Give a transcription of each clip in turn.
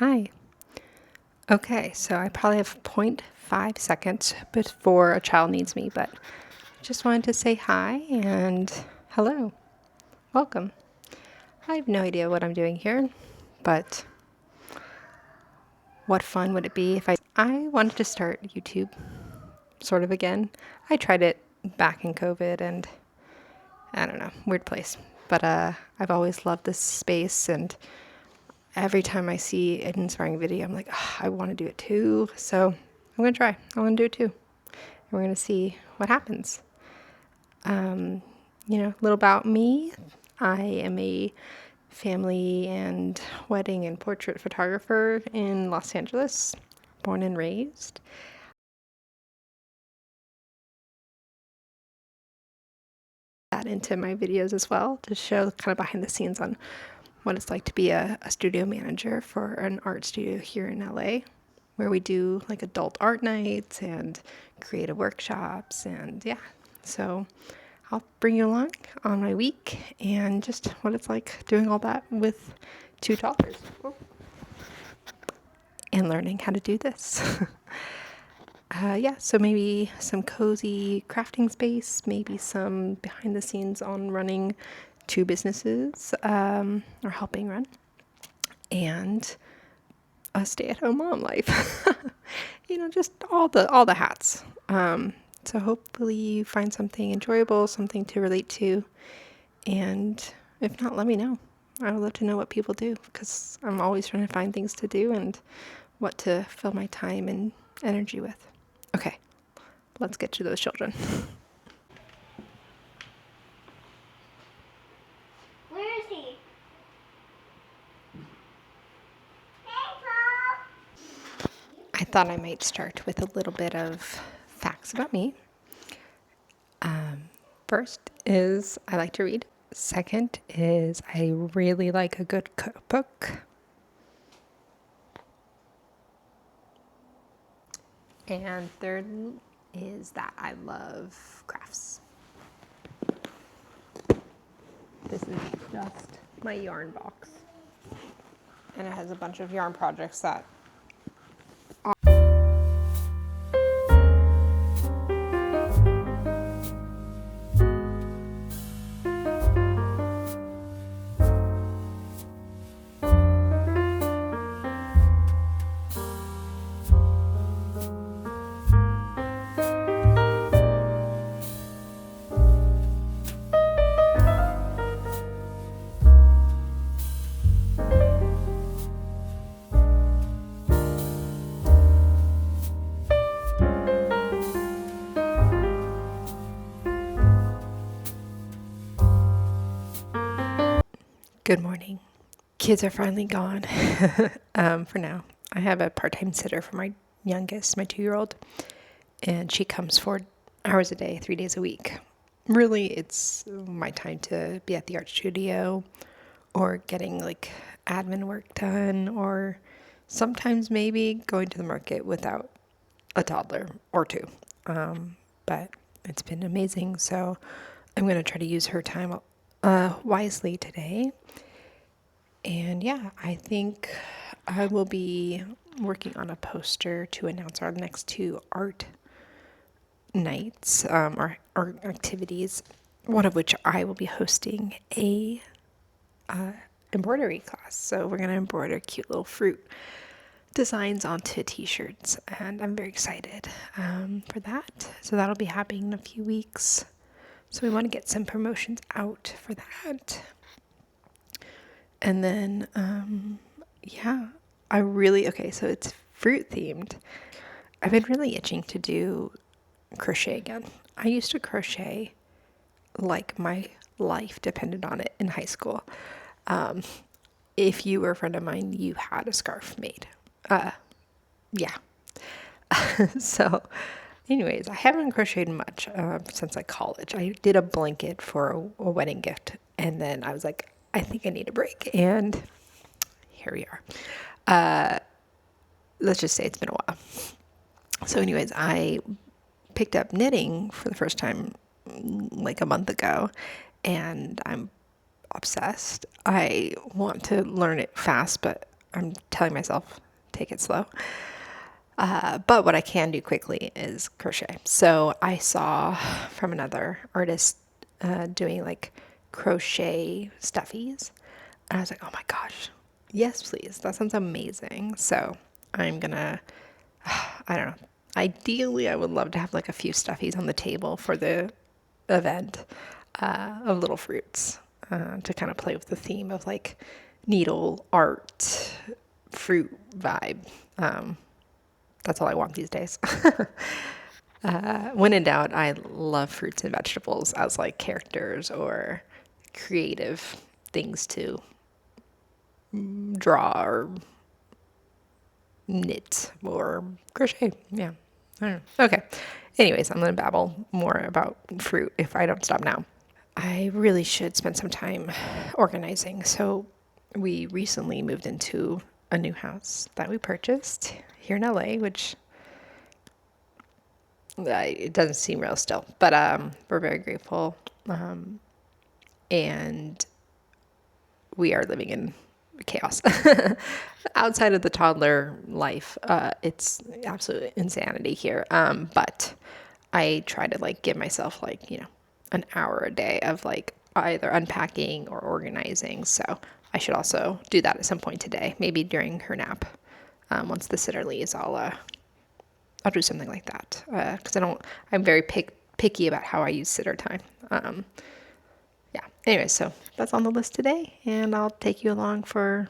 Hi. Okay, so I probably have zero point 0.5 seconds before a child needs me, but I just wanted to say hi and hello. Welcome. I have no idea what I'm doing here, but what fun would it be if I wanted to start YouTube sort of again. I tried it back in COVID and I don't know, weird place. But I've always loved this space, and every time I see an inspiring video, I'm like, oh, I want to do it too. So I'm going to try. I want to do it too. And we're going to see what happens. A little about me. I am a family and wedding and portrait photographer in Los Angeles, born and raised. That into my videos as well to show kind of behind the scenes on what it's like to be a studio manager for an art studio here in LA, where we do like adult art nights and creative workshops. And yeah, so I'll bring you along on my week and just what it's like doing all that with two toddlers and learning how to do this. So maybe some cozy crafting space, maybe some behind the scenes on running two businesses or helping run, and a stay-at-home mom life. Just all the hats. So hopefully you find something enjoyable, something to relate to, and if not, let me know. I would love to know what people do, because I'm always trying to find things to do and what to fill my time and energy with. Okay, let's get to those children. Where is he? Hey, Paul! I thought I might start with a little bit of facts about me. First is I like to read. Second is I really like a good cookbook. And third is that I love crafts. This is just my yarn box. And it has a bunch of yarn projects that Good morning. Kids are finally gone for now. I have a part-time sitter for my youngest, my 2-year-old, and she comes 4 hours a day, 3 days a week. Really, it's my time to be at the art studio or getting like admin work done, or sometimes maybe going to the market without a toddler or two. But it's been amazing. So I'm going to try to use her time wisely today. And yeah, I think I will be working on a poster to announce our next 2 art nights or art activities, one of which I will be hosting a embroidery class. So we're going to embroider cute little fruit designs onto t-shirts, and I'm very excited for that. So that'll be happening in a few weeks. So we want to get some promotions out for that. And then, so it's fruit themed. I've been really itching to do crochet again. I used to crochet like my life depended on it in high school. If you were a friend of mine, you had a scarf made. Yeah. So anyways, I haven't crocheted much since like college. I did a blanket for a wedding gift, and then I was like, I think I need a break, and here we are. Let's just say it's been a while. So anyways, I picked up knitting for the first time like a month ago, and I'm obsessed. I want to learn it fast, but I'm telling myself, take it slow. But what I can do quickly is crochet. So I saw from another artist doing like crochet stuffies. And I was like, oh my gosh, yes, please. That sounds amazing. So I'm gonna, I don't know. Ideally, I would love to have like a few stuffies on the table for the event of little fruits to kind of play with the theme of like needle art, fruit vibe. That's all I want these days. When in doubt, I love fruits and vegetables as like characters or creative things to draw or knit or crochet. Yeah. I don't know. Okay. Anyways, I'm going to babble more about fruit if I don't stop now. I really should spend some time organizing. So, we recently moved into a new house that we purchased here in LA, which it doesn't seem real still, but we're very grateful. And we are living in chaos. Outside of the toddler life, it's absolute insanity here. But I try to like give myself like, an hour a day of like either unpacking or organizing. So I should also do that at some point today, maybe during her nap. Once the sitter leaves, I'll do something like that. Because I'm very picky about how I use sitter time. Yeah. Anyway, so that's on the list today, and I'll take you along for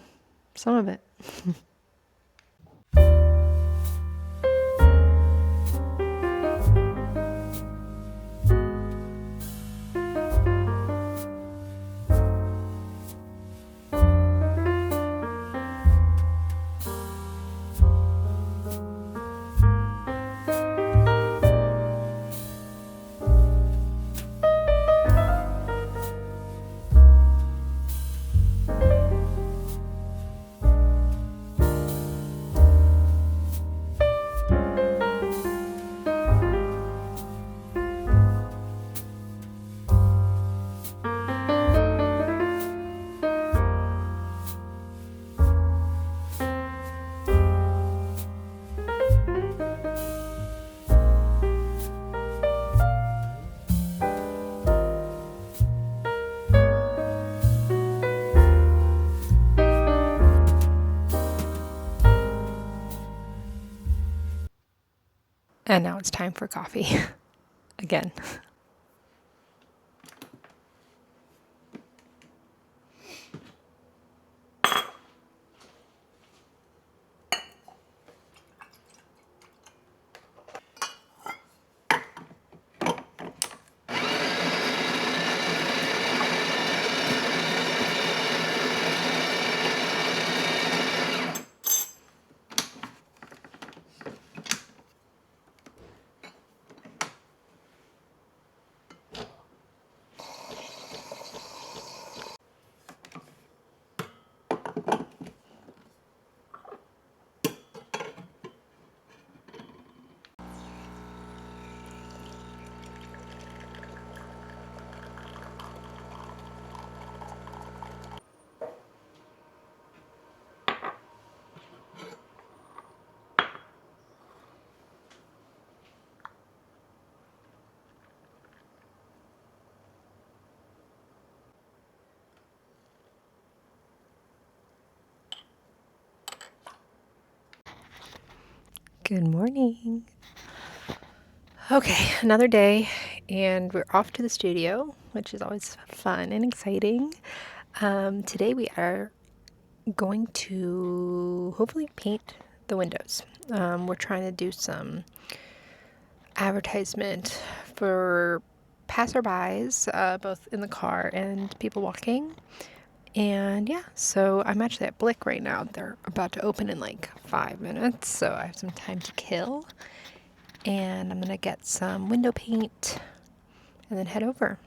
some of it. And now it's time for coffee again. Good morning. Okay, another day, and we're off to the studio, which is always fun and exciting. Today we are going to hopefully paint the windows. We're trying to do some advertisement for passerbys, both in the car and people walking. And yeah, so I'm actually at Blick right now. They're about to open in like 5 minutes, so I have some time to kill. And I'm gonna get some window paint and then head over.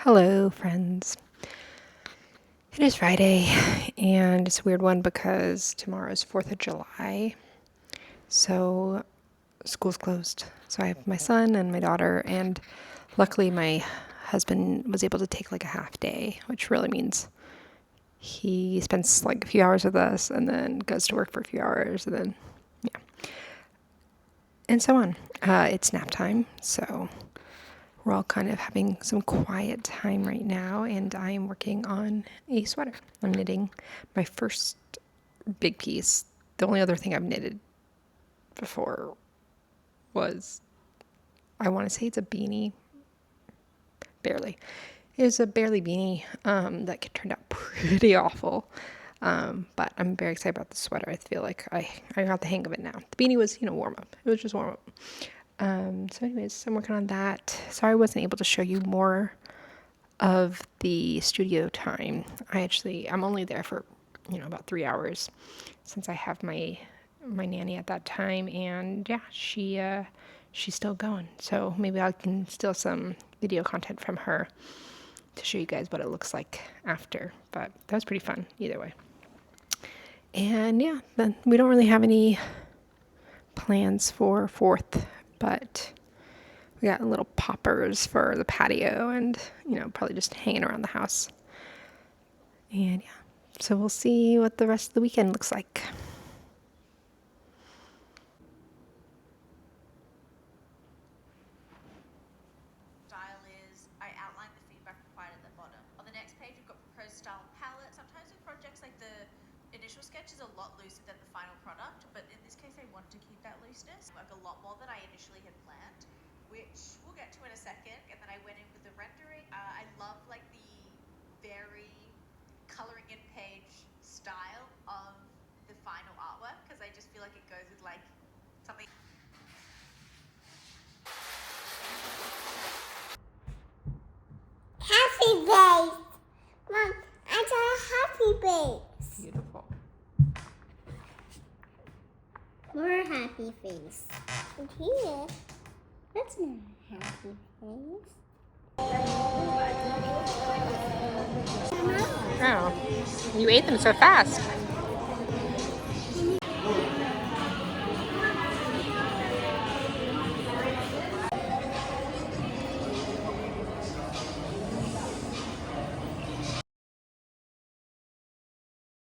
Hello, friends. It is Friday, and it's a weird one because tomorrow is 4th of July, so school's closed. So I have my son and my daughter, and luckily my husband was able to take like a half day, which really means he spends like a few hours with us and then goes to work for a few hours, and then, yeah, and so on. It's nap time, so we're all kind of having some quiet time right now, and I am working on a sweater. I'm knitting my first big piece. The only other thing I've knitted before was, I want to say it's a beanie. Barely. It was a barely beanie that turned out pretty awful. But I'm very excited about the sweater. I feel like I got the hang of it now. The beanie was, warm up. It was just warm up. So anyways, I'm working on that. Sorry I wasn't able to show you more of the studio time. I'm only there for, about 3 hours since I have my nanny at that time, and yeah, she's still going. So maybe I can steal some video content from her to show you guys what it looks like after. But that was pretty fun either way. And yeah, then we don't really have any plans for 4th, but we got little poppers for the patio and, probably just hanging around the house. And yeah, so we'll see what the rest of the weekend looks like. Style is, I outline the feedback required at the bottom. On the next page, we've got proposed style palette. Sometimes with projects, like the initial sketch is a lot looser than the final product, but in this case, I want to keep that looseness, like a lot more than I initially had planned, which we'll get to in a second. And then I went in with the rendering. I love like the very coloring in page style of the final artwork, because I just feel like it goes with like something. Happy face. Mom, I got a happy face. Beautiful. More happy face. And here, that's not a happy face. Oh, you ate them so fast.